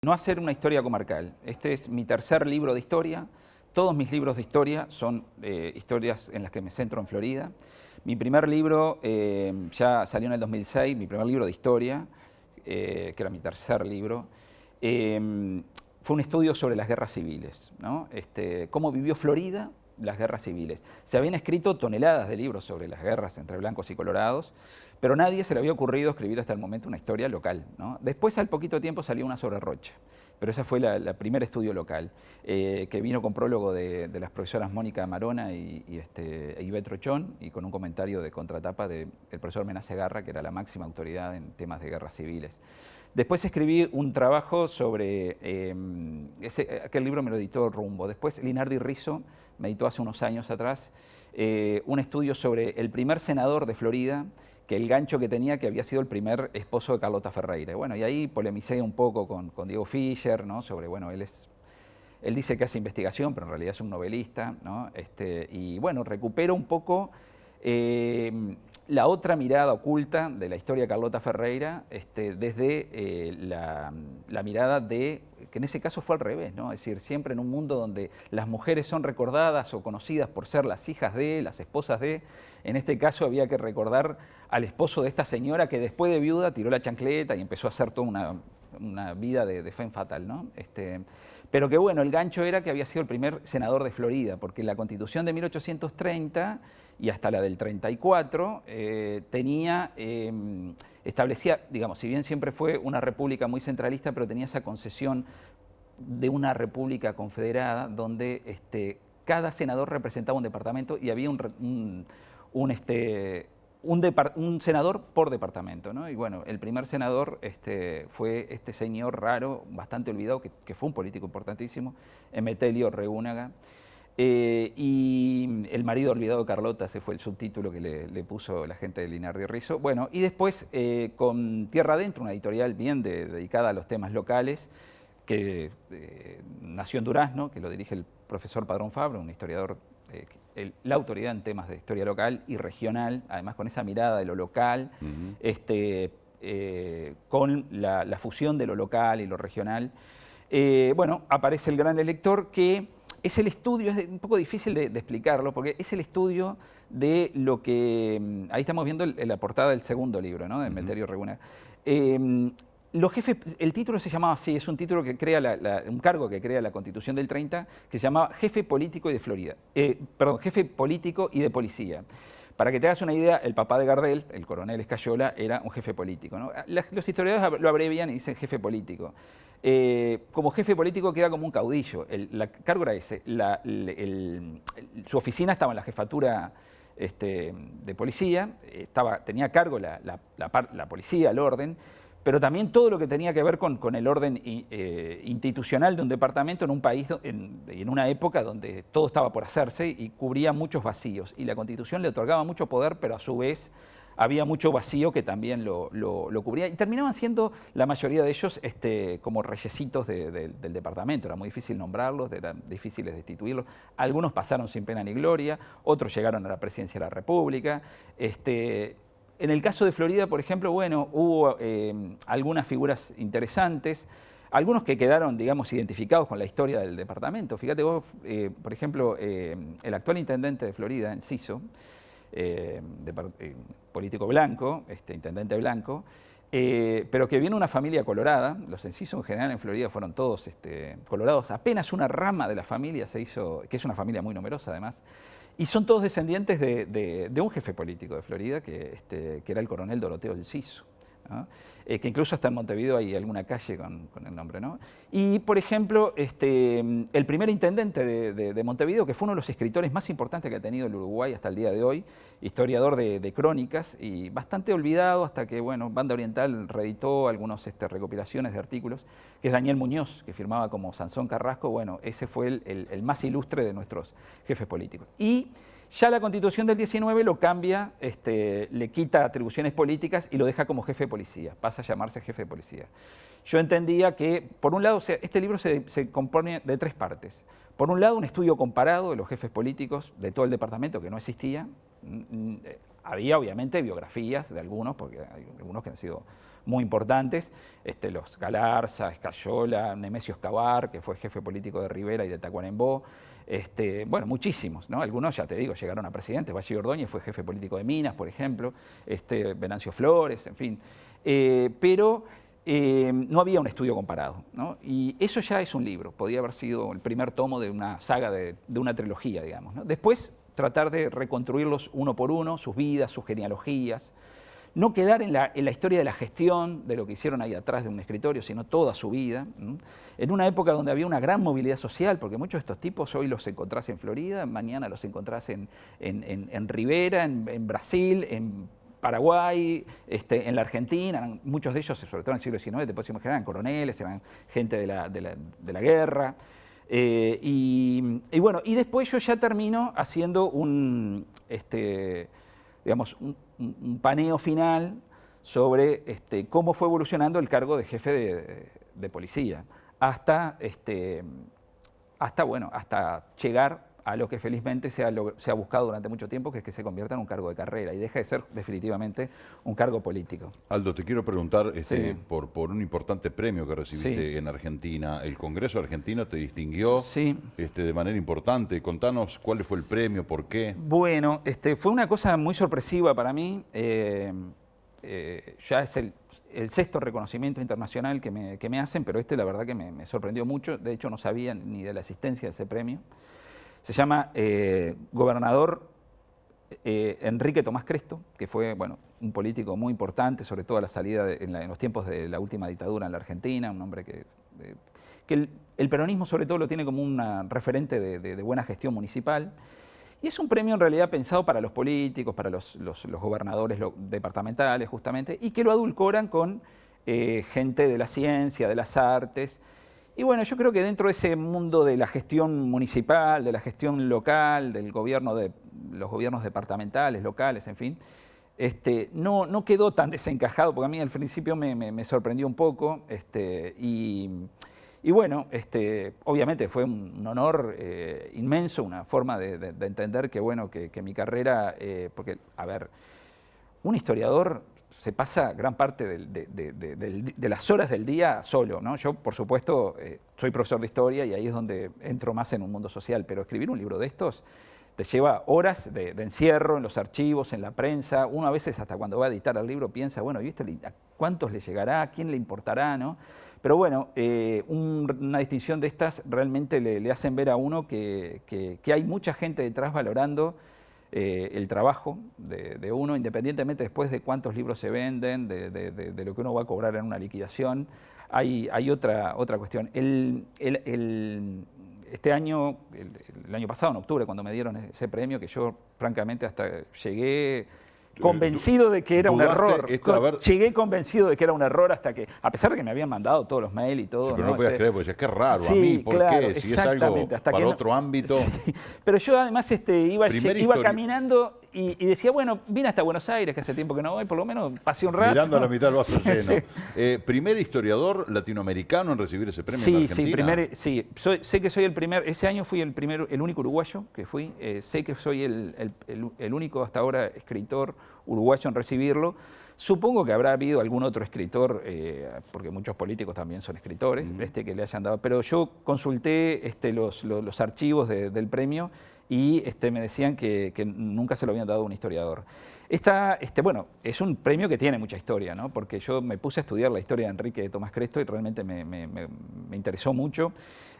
No hacer una historia comarcal. Este es mi tercer libro de historia. Todos mis libros de historia son historias en las que me centro en Florida. Mi primer libro ya salió en el 2006, mi primer libro de historia, que era mi tercer libro. Fue un estudio sobre las guerras civiles, ¿no? Cómo vivió Florida las guerras civiles. Se habían escrito toneladas de libros sobre las guerras entre blancos y colorados, pero nadie se le había ocurrido escribir hasta el momento una historia local, ¿no? Después, al poquito tiempo, salió una sobre Rocha, pero ese fue el primer estudio local, que vino con prólogo de las profesoras Mónica Marona e Ivette Rochón, y con un comentario de contratapa del profesor Mená Segarra, que era la máxima autoridad en temas de guerras civiles. Después escribí un trabajo sobre, aquel libro me lo editó Rumbo. Después Linardi Rizzo me editó hace unos años atrás un estudio sobre el primer senador de Florida, que el gancho que tenía que había sido el primer esposo de Carlota Ferreira. Bueno, y ahí polemicé un poco con Diego Fischer, ¿no? Sobre, bueno, él dice que hace investigación, pero en realidad es un novelista, ¿no? Y bueno, recupero un poco la otra mirada oculta de la historia de Carlota Ferreira, desde la mirada de, que en ese caso fue al revés, ¿no? Es decir, siempre en un mundo donde las mujeres son recordadas o conocidas por ser las hijas de, las esposas de, en este caso había que recordar al esposo de esta señora que después de viuda tiró la chancleta y empezó a hacer toda una vida de femme fatal, ¿no? Pero que bueno, el gancho era que había sido el primer senador de Florida, porque la Constitución de 1830 y hasta la del 34 establecía, digamos, si bien siempre fue una república muy centralista, pero tenía esa concesión de una república confederada donde cada senador representaba un departamento y había un senador por departamento, ¿no? Y bueno, el primer senador fue este señor raro, bastante olvidado, que fue un político importantísimo, Emetelio Reúnaga, y el marido olvidado de Carlota, ese fue el subtítulo que le puso la gente de Linardi Rizzo. Bueno, y después con Tierra Adentro, una editorial bien dedicada a los temas locales, que nació en Durazno, que lo dirige el profesor Padrón Fabra, un historiador, la autoridad en temas de historia local y regional, además con esa mirada de lo local, con la fusión de lo local y lo regional. Bueno, aparece el gran elector, que es el estudio, es un poco difícil de explicarlo, porque es el estudio de lo que, ahí estamos viendo la portada del segundo libro, ¿no? De Emetelio Reúnaga. Los jefes, el título se llamaba así, es un título que crea un cargo que crea la Constitución del 30, que se llamaba Jefe Político y de Florida. Jefe Político y de Policía. Para que te hagas una idea, el papá de Gardel, el coronel Escayola, era un jefe político, ¿no? Los historiadores lo abrevian y dicen jefe político. Como jefe político queda como un caudillo. El cargo era ese. Su oficina estaba en la jefatura de policía, tenía a cargo la policía, el orden, pero también todo lo que tenía que ver con el orden institucional de un departamento en un país, en una época donde todo estaba por hacerse y cubría muchos vacíos. Y la Constitución le otorgaba mucho poder, pero a su vez había mucho vacío que también lo cubría. Y terminaban siendo la mayoría de ellos como reyesitos del departamento. Era muy difícil nombrarlos, eran difíciles destituirlos. Algunos pasaron sin pena ni gloria, otros llegaron a la presidencia de la República. En el caso de Florida, por ejemplo, bueno, hubo algunas figuras interesantes, algunos que quedaron, digamos, identificados con la historia del departamento. Fíjate vos, por ejemplo, el actual intendente de Florida, Enciso, político blanco, intendente blanco, pero que viene de una familia colorada. Los Enciso en general en Florida fueron todos colorados. Apenas una rama de la familia se hizo, que es una familia muy numerosa además, y son todos descendientes de un jefe político de Florida, que era el coronel Doroteo Enciso, ¿no? Que incluso hasta en Montevideo hay alguna calle con el nombre, ¿no? Y, por ejemplo, el primer intendente de Montevideo, que fue uno de los escritores más importantes que ha tenido el Uruguay hasta el día de hoy, historiador de crónicas y bastante olvidado hasta que, bueno, Banda Oriental reeditó algunas recopilaciones de artículos, que es Daniel Muñoz, que firmaba como Sansón Carrasco. Bueno, ese fue el más ilustre de nuestros jefes políticos. Y ya la Constitución del 19 lo cambia, le quita atribuciones políticas y lo deja como jefe de policía, pasa a llamarse jefe de policía. Yo entendía que, por un lado, este libro se compone de tres partes. Por un lado, un estudio comparado de los jefes políticos de todo el departamento, que no existía. Había, obviamente, biografías de algunos, porque hay algunos que han sido muy importantes, los Galarza, Escayola, Nemesio Escobar, que fue jefe político de Rivera y de Tacuarembó, bueno, muchísimos, ¿no? Algunos, ya te digo, llegaron a presidentes. Valle Ordóñez fue jefe político de Minas, por ejemplo, Venancio Flores, en fin. Pero no había un estudio comparado, ¿no? Y eso ya es un libro, podía haber sido el primer tomo de una saga, de una trilogía, digamos, ¿no? Después, tratar de reconstruirlos uno por uno, sus vidas, sus genealogías, no quedar en la historia de la gestión, de lo que hicieron ahí atrás de un escritorio, sino toda su vida, ¿no? En una época donde había una gran movilidad social, porque muchos de estos tipos hoy los encontrás en Florida, mañana los encontrás en Rivera, en Brasil, en Paraguay, en la Argentina, muchos de ellos, sobre todo en el siglo XIX, te puedes imaginar, eran coroneles, eran gente de la guerra. Y bueno, y después yo ya termino haciendo digamos, un paneo final sobre cómo fue evolucionando el cargo de jefe de policía, hasta llegar a lo que felizmente se ha buscado durante mucho tiempo, que es que se convierta en un cargo de carrera y deje de ser definitivamente un cargo político. Aldo, te quiero preguntar Sí. por un importante premio que recibiste Sí. en Argentina. El Congreso argentino te distinguió Sí. de manera importante. Contanos cuál fue el premio, por qué. Bueno, fue una cosa muy sorpresiva para mí. Ya es el sexto reconocimiento internacional que me hacen, pero la verdad que me sorprendió mucho. De hecho, no sabía ni de la existencia de ese premio. Se llama Gobernador Enrique Tomás Cresto, que fue un político muy importante, sobre todo a la salida en los tiempos de la última dictadura en la Argentina, un hombre que el peronismo sobre todo lo tiene como un referente de buena gestión municipal. Y es un premio en realidad pensado para los políticos, para los gobernadores departamentales justamente, y que lo adulcoran con gente de la ciencia, de las artes. Y bueno, yo creo que dentro de ese mundo de la gestión municipal, de la gestión local, del gobierno los gobiernos departamentales, locales, en fin, no quedó tan desencajado, porque a mí al principio me sorprendió un poco. Y bueno, obviamente fue un honor inmenso, una forma de entender que mi carrera, porque, a ver, un historiador se pasa gran parte de las horas del día solo, ¿no? Yo, por supuesto, soy profesor de historia y ahí es donde entro más en un mundo social, pero escribir un libro de estos te lleva horas de encierro en los archivos, en la prensa. Uno a veces, hasta cuando va a editar el libro, piensa, bueno, ¿y a cuántos le llegará? ¿A quién le importará? ¿No? Pero bueno, una distinción de estas realmente le hacen ver a uno que hay mucha gente detrás valorando el trabajo de uno, independientemente después de cuántos libros se venden, de lo que uno va a cobrar en una liquidación. Hay otra cuestión. Este año, el año pasado, en octubre, cuando me dieron ese premio, que yo francamente hasta llegué convencido de que era un error. Llegué convencido de que era un error hasta que, a pesar de que me habían mandado todos los mails y todo. Sí, pero no podías creer, porque decías, qué raro, sí, a mí, ¿por claro, qué? Si es algo para otro ámbito. Sí. Pero yo además iba caminando y decía, bueno, vine hasta Buenos Aires, que hace tiempo que no voy, por lo menos pasé un rato. Mirando a la mitad del vaso lleno. ¿Primer historiador latinoamericano en recibir ese premio en Argentina? Sí, sé que soy el primer, ese año fui el único uruguayo que fui, sé que soy el único hasta ahora escritor uruguayo en recibirlo. Supongo que habrá habido algún otro escritor, porque muchos políticos también son escritores, que le hayan dado, pero yo consulté los archivos del premio y me decían que nunca se lo habían dado a un historiador. Bueno, es un premio que tiene mucha historia, ¿no? Porque yo me puse a estudiar la historia de Enrique Tomás Cresto y realmente me interesó mucho.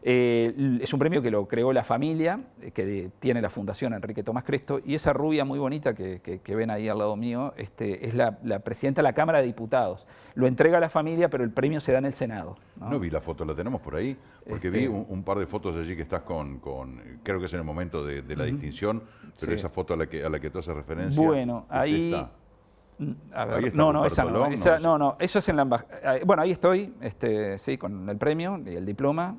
Es un premio que lo creó la familia, que tiene la Fundación Enrique Tomás Cresto, y esa rubia muy bonita que ven ahí al lado mío es la presidenta de la Cámara de Diputados. Lo entrega a la familia, pero el premio se da en el Senado, ¿no? No vi la foto, la tenemos por ahí, porque vi un par de fotos allí que estás creo que es en el momento de la distinción, pero esa foto a la que tú haces referencia. Bueno, ahí... A ver, ahí está no, esa no, Dolón, no, eso es en la embajada. Bueno, ahí estoy, sí, con el premio y el diploma.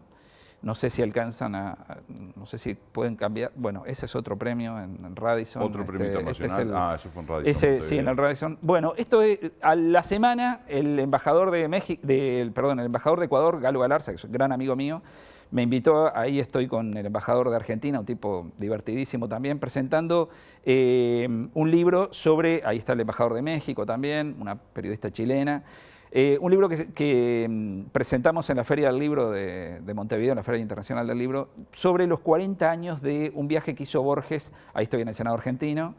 No sé si alcanzan no sé si pueden cambiar. Bueno, ese es otro premio en Radisson. Otro premio internacional. Eso fue en Radisson. Sí, en el Radisson. Bueno, esto es, a la semana, el embajador de el embajador de Ecuador, Galo Galarza, que es un gran amigo mío, me invitó, ahí estoy con el embajador de Argentina, un tipo divertidísimo también, presentando un libro sobre, ahí está el embajador de México también, una periodista chilena, Un libro que presentamos en la Feria del Libro de Montevideo, en la Feria Internacional del Libro, sobre los 40 años de un viaje que hizo Borges, ahí estoy en el Senado argentino,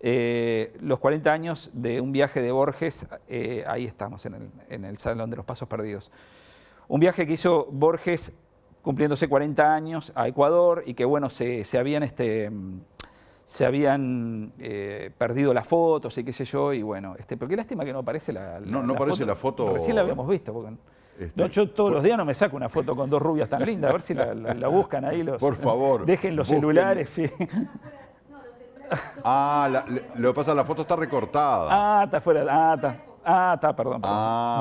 los 40 años de un viaje de Borges, ahí estamos en el Salón de los Pasos Perdidos. Un viaje que hizo Borges cumpliéndose 40 años a Ecuador y que bueno, se habían perdido las fotos y qué sé yo, y bueno, pero qué lástima que no aparece no aparece la foto. Recién la habíamos visto, porque yo todos los días no me saco una foto con dos rubias tan lindas, a ver si la buscan ahí por favor, dejen los celulares, sí. Lo que pasa, la foto está recortada. Está fuera, está, perdón.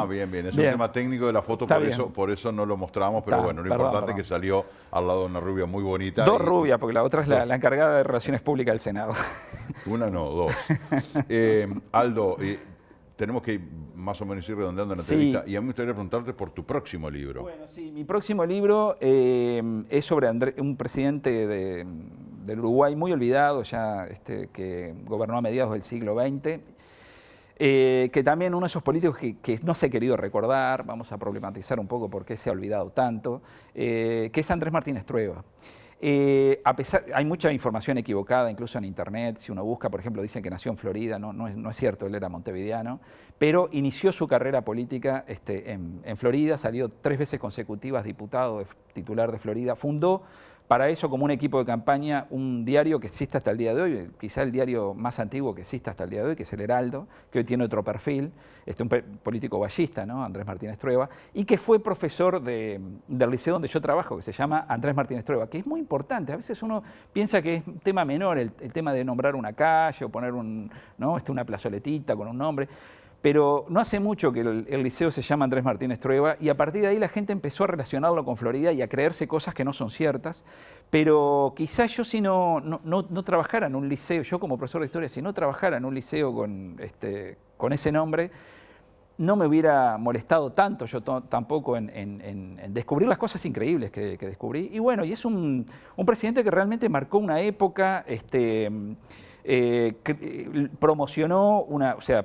Bien. Es un tema técnico de la foto, por eso no lo mostramos, pero bueno, lo importante es que salió al lado de una rubia muy bonita. Dos rubias, porque la otra es la encargada de Relaciones Públicas del Senado. Una no, dos. Aldo, tenemos que más o menos ir redondeando la entrevista, y a mí me gustaría preguntarte por tu próximo libro. Bueno, sí, mi próximo libro es sobre un presidente del Uruguay muy olvidado, ya que gobernó a mediados del siglo XX, que también uno de esos políticos que no se ha querido recordar, vamos a problematizar un poco por qué se ha olvidado tanto, que es Andrés Martínez Trueba. Hay mucha información equivocada, incluso en internet, si uno busca, por ejemplo, dicen que nació en Florida, no es cierto, él era montevideano, pero inició su carrera política en Florida, salió 3 veces consecutivas diputado titular de Florida, fundó para eso como un equipo de campaña un diario que existe hasta el día de hoy, quizá el diario más antiguo que existe hasta el día de hoy, que es El Heraldo, que hoy tiene otro perfil, un político vallista, ¿no? Andrés Martínez Trueba, y que fue profesor del liceo donde yo trabajo, que se llama Andrés Martínez Trueba, que es muy importante. A veces uno piensa que es un tema menor el tema de nombrar una calle o poner una plazoletita con un nombre. Pero no hace mucho que el liceo se llama Andrés Martínez Trueba y a partir de ahí la gente empezó a relacionarlo con Florida y a creerse cosas que no son ciertas. Pero quizás yo si no trabajara en un liceo, yo como profesor de historia, si no trabajara en un liceo con ese nombre, no me hubiera molestado tanto yo tampoco en descubrir las cosas increíbles que descubrí. Y bueno, y es un presidente que realmente marcó una época,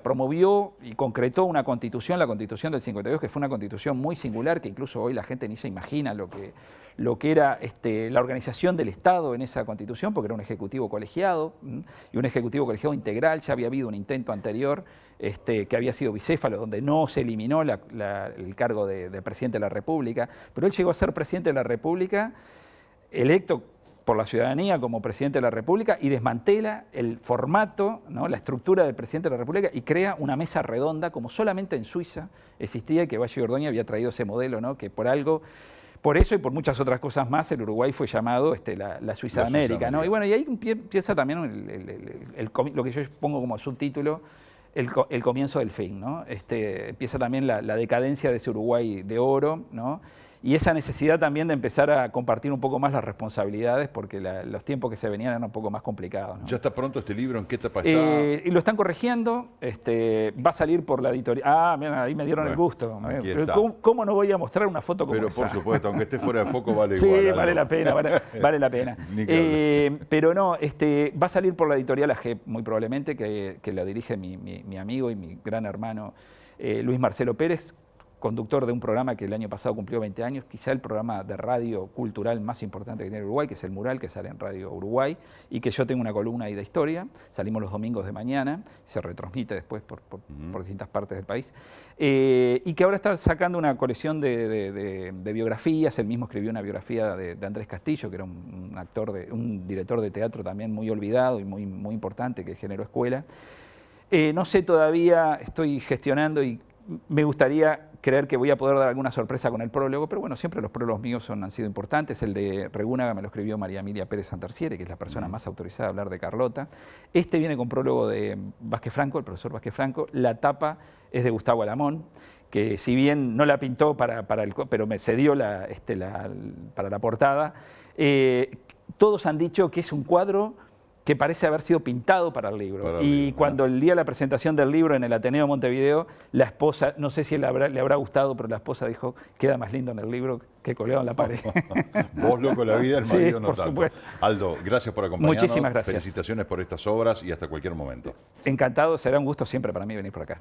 promovió y concretó una constitución, la Constitución del 52, que fue una constitución muy singular, que incluso hoy la gente ni se imagina lo que era la organización del Estado en esa constitución, porque era un ejecutivo colegiado, y un ejecutivo colegiado integral. Ya había habido un intento anterior que había sido bicéfalo, donde no se eliminó el cargo de presidente de la República, pero él llegó a ser presidente de la República, electo por la ciudadanía como presidente de la República, y desmantela el formato, ¿no?, la estructura del presidente de la República, y crea una mesa redonda como solamente en Suiza existía, y que Valle Ordóñez había traído ese modelo, ¿no?, que por eso y por muchas otras cosas más, el Uruguay fue llamado la Suiza de América, ¿no? Y bueno, y ahí empieza también lo que yo pongo como subtítulo, el comienzo del fin, ¿no? Empieza también la decadencia de ese Uruguay de oro, ¿no? Y esa necesidad también de empezar a compartir un poco más las responsabilidades, porque los tiempos que se venían eran un poco más complicados, ¿no? ¿Ya está pronto este libro? ¿En qué etapa está? Y lo están corrigiendo, va a salir por la editorial. Mira, ahí me dieron el gusto. ¿Cómo no voy a mostrar una foto como esa? Pero por supuesto, aunque esté fuera de foco, vale sí, igual. Sí, vale la pena, vale la pena. Pero no, va a salir por la editorial AGEP, muy probablemente, que la dirige mi amigo y mi gran hermano Luis Marcelo Pérez, conductor de un programa que el año pasado cumplió 20 años, quizá el programa de radio cultural más importante que tiene Uruguay, que es El Mural, que sale en Radio Uruguay, y que yo tengo una columna ahí de historia. Salimos los domingos de mañana, se retransmite después por distintas partes del país, y que ahora está sacando una colección de biografías. Él mismo escribió una biografía de Andrés Castillo, que era un director de teatro también muy olvidado y muy, muy importante, que generó escuela. No sé todavía, estoy gestionando y me gustaría creer que voy a poder dar alguna sorpresa con el prólogo, pero bueno, siempre los prólogos míos han sido importantes. El de Regúnaga me lo escribió María Emilia Pérez Santarciere, que es la persona más autorizada a hablar de Carlota. Viene con prólogo de Vázquez Franco, el profesor Vázquez Franco. La tapa es de Gustavo Alamón, que si bien no la pintó pero me cedió para la portada. Todos han dicho que es un cuadro que parece haber sido pintado para el libro. Cuando el día de la presentación del libro en el Ateneo de Montevideo, la esposa, no sé si le habrá gustado, pero la esposa dijo, queda más lindo en el libro que colgado en la pared. Vos loco la vida, el marido no tanto. Supuesto. Aldo, gracias por acompañarnos. Muchísimas gracias. Felicitaciones por estas obras y hasta cualquier momento. Encantado, será un gusto siempre para mí venir por acá.